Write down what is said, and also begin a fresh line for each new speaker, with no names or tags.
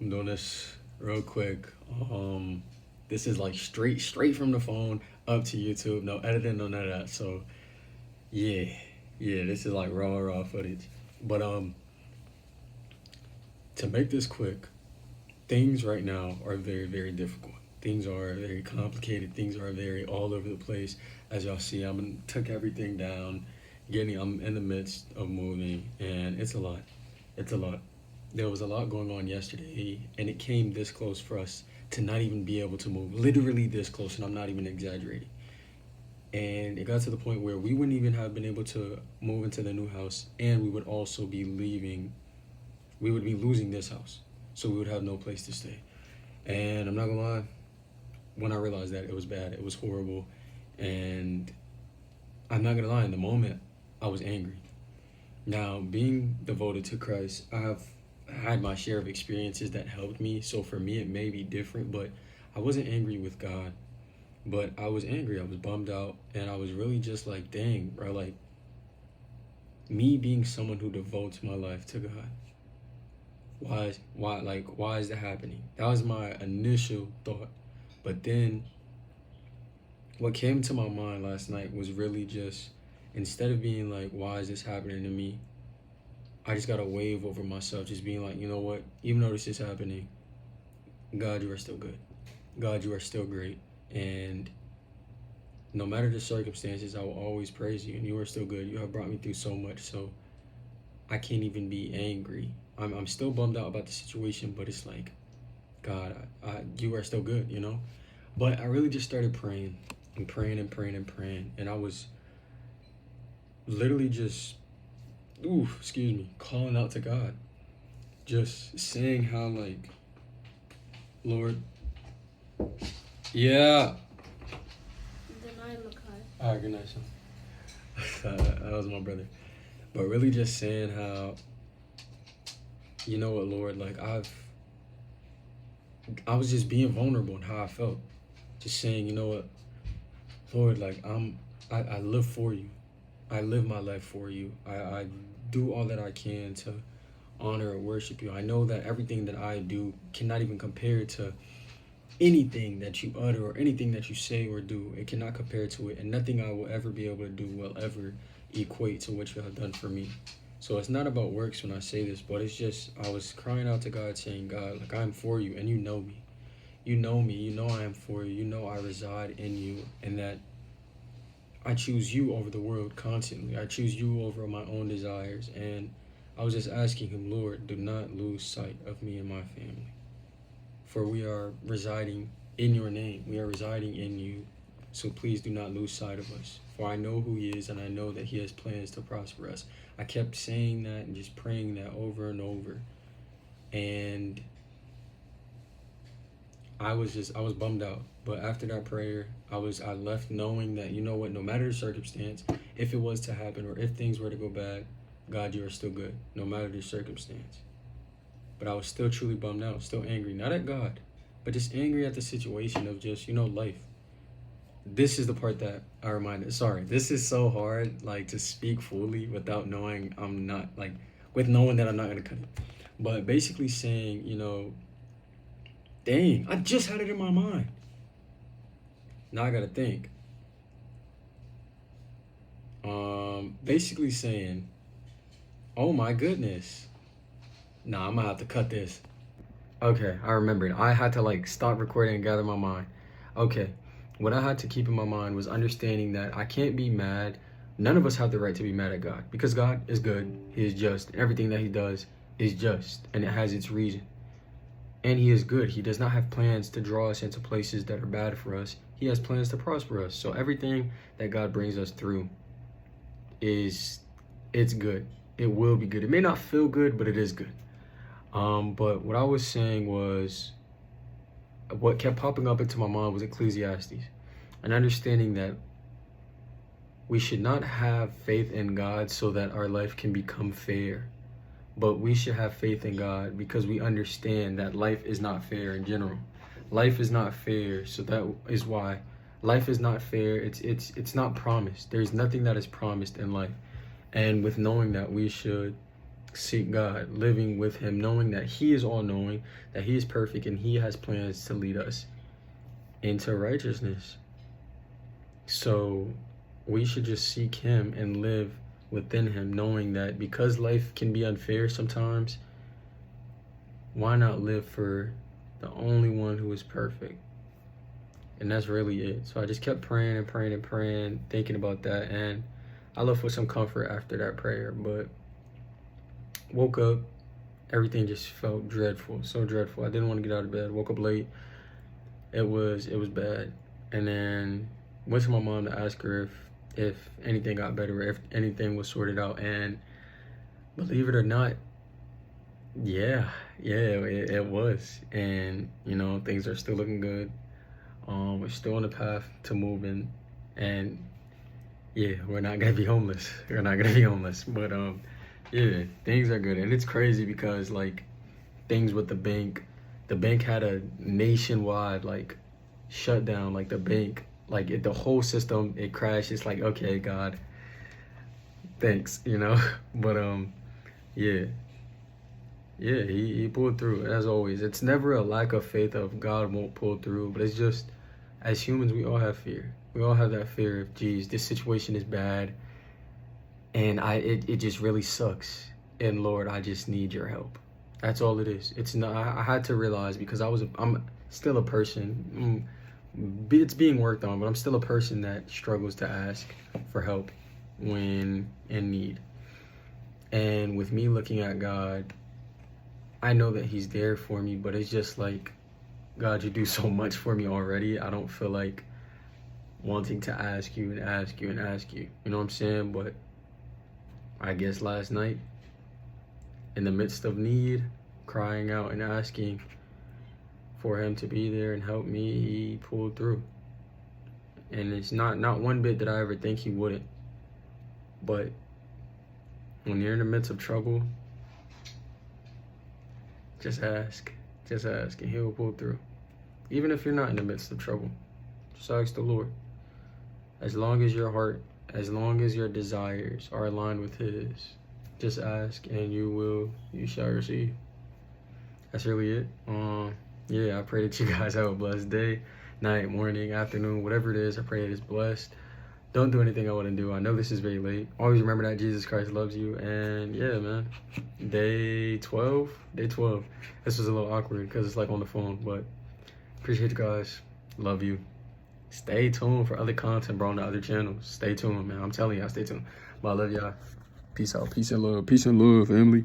I'm doing this real quick. This is like straight from the phone up to YouTube. No editing, no none of that. So yeah, yeah, this is like raw footage. But to make this quick, things right now are very difficult. Things are very complicated. Things are very all over the place. As y'all see, I'm took everything down. I'm in the midst of moving, and it's a lot. It's a lot. There was a lot going on yesterday, and it came this close for us to not even be able to move. Literally this close, and I'm not even exaggerating. And it got to the point where we wouldn't even have been able to move into the new house, and we would also be leaving. We would be losing this house, so we would have no place to stay. And I'm not gonna lie, when I realized that, it was bad. It was horrible, and I'm not gonna lie. In the moment, I was angry. Now, being devoted to Christ, I've had my share of experiences that helped me. So for me, it may be different, but I wasn't angry with God. But I was angry. I was bummed out, and I was really just like, dang, bro. Like me being someone who devotes my life to God. Why is that happening? That was my initial thought. But then what came to my mind last night was really just, instead of being like, why is this happening to me? I just got to wave over myself, just being like, you know what? Even though this is happening, God, you are still good. God, you are still great. And no matter the circumstances, I will always praise you. And you are still good. You have brought me through so much. So I can't even be angry. I'm still bummed out about the situation, but it's like, God, you are still good, you know? But I really just started praying and praying and praying and praying. And I was literally just, calling out to God. Just saying how, like, Lord, yeah.
Deny Makai.
All right, good night, son. That was my brother. But really just saying how, you know what, Lord, like I was just being vulnerable in how I felt. Just saying, you know what, Lord, like I live for you. I live my life for you. I do all that I can to honor and worship you. I know that everything that I do cannot even compare to anything that you utter or anything that you say or do. It cannot compare to it, and nothing I will ever be able to do will ever equate to what you have done for me. So it's not about works when I say this, but it's just I was crying out to God saying, God, like I'm for you and you know me. You know me, you know I am for you, you know I reside in you, and that I choose you over the world constantly. I choose you over my own desires. And I was just asking him, Lord, do not lose sight of me and my family. For we are residing in your name. We are residing in you. So please do not lose sight of us. For I know who he is, and I know that he has plans to prosper us. I kept saying that and just praying that over and over. And I was bummed out. But after that prayer, I left knowing that, you know what, no matter the circumstance, if it was to happen or if things were to go bad, God, you are still good, no matter the circumstance. But I was still truly bummed out, still angry, not at God, but just angry at the situation of just, life. This is the part that I reminded. Sorry, this is so hard, like, to speak fully without knowing I'm not, like, with knowing that I'm not going to cut it. But basically saying, dang, I just had it in my mind. Now I got to think. Basically saying, oh my goodness. Nah, I'm going to have to cut this. Okay, I remembered. I had to, like, stop recording and gather my mind. Okay. What I had to keep in my mind was understanding that I can't be mad. None of us have the right to be mad at God because God is good. He is just. Everything that he does is just, and it has its reason. And he is good. He does not have plans to draw us into places that are bad for us. He has plans to prosper us. So everything that God brings us through it's good. It will be good. It may not feel good, but it is good. But what I was saying was, what kept popping up into my mind was Ecclesiastes, and understanding that we should not have faith in God so that our life can become fair, but we should have faith in God because we understand that life is not fair in general. Life is not fair, so that is why life is not fair. It's not promised. There's nothing that is promised in life, and with knowing that, we should seek God, living with him, knowing that he is all-knowing, that he is perfect, and he has plans to lead us into righteousness. So we should just seek him and live within him, knowing that because life can be unfair sometimes, why not live for the only one who is perfect? And that's really it. So I just kept praying and praying and praying, thinking about that, and I left with some comfort after that prayer. But woke up, everything just felt dreadful, so dreadful. I didn't want to get out of bed. Woke up late. It was bad. And then went to my mom to ask her if anything got better, if anything was sorted out. And believe it or not, it was. And things are still looking good. We're still on the path to moving, and we're not gonna be homeless. We're not gonna be homeless, but things are good. And it's crazy because like things with the bank had a nationwide like shutdown. Like the bank, like the whole system, it crashed. It's like, okay, God, thanks, But he pulled through as always. It's never a lack of faith of God won't pull through, but it's just as humans we all have fear. We all have that fear of, geez, this situation is bad, and it just really sucks. And Lord, I just need your help. That's all it is. It's not. I had to realize because I'm still a person. It's being worked on, but I'm still a person that struggles to ask for help when in need. And with me looking at God, I know that he's there for me, but it's just like, God, you do so much for me already. I don't feel like wanting to ask you and ask you and ask you. You know what I'm saying? But I guess last night, in the midst of need, crying out and asking for him to be there and help me, he pulled through. And it's not one bit that I ever think he wouldn't. But when you're in the midst of trouble, just ask, and he'll pull through. Even if you're not in the midst of trouble, just ask the Lord. As long as your heart, as long as your desires are aligned with his, just ask and you shall receive. That's really it. I pray that you guys have a blessed day, night, morning, afternoon, whatever it is. I pray it is blessed. Don't do anything I wouldn't do. I know this is very late. Always remember that Jesus Christ loves you. And man, day 12. This was a little awkward because it's like on the phone, but appreciate you guys. Love you. Stay tuned for other content, bro, on the other channels. Stay tuned, man. I'm telling y'all, stay tuned. But I love y'all. Peace out. Peace and love. Peace and love, family.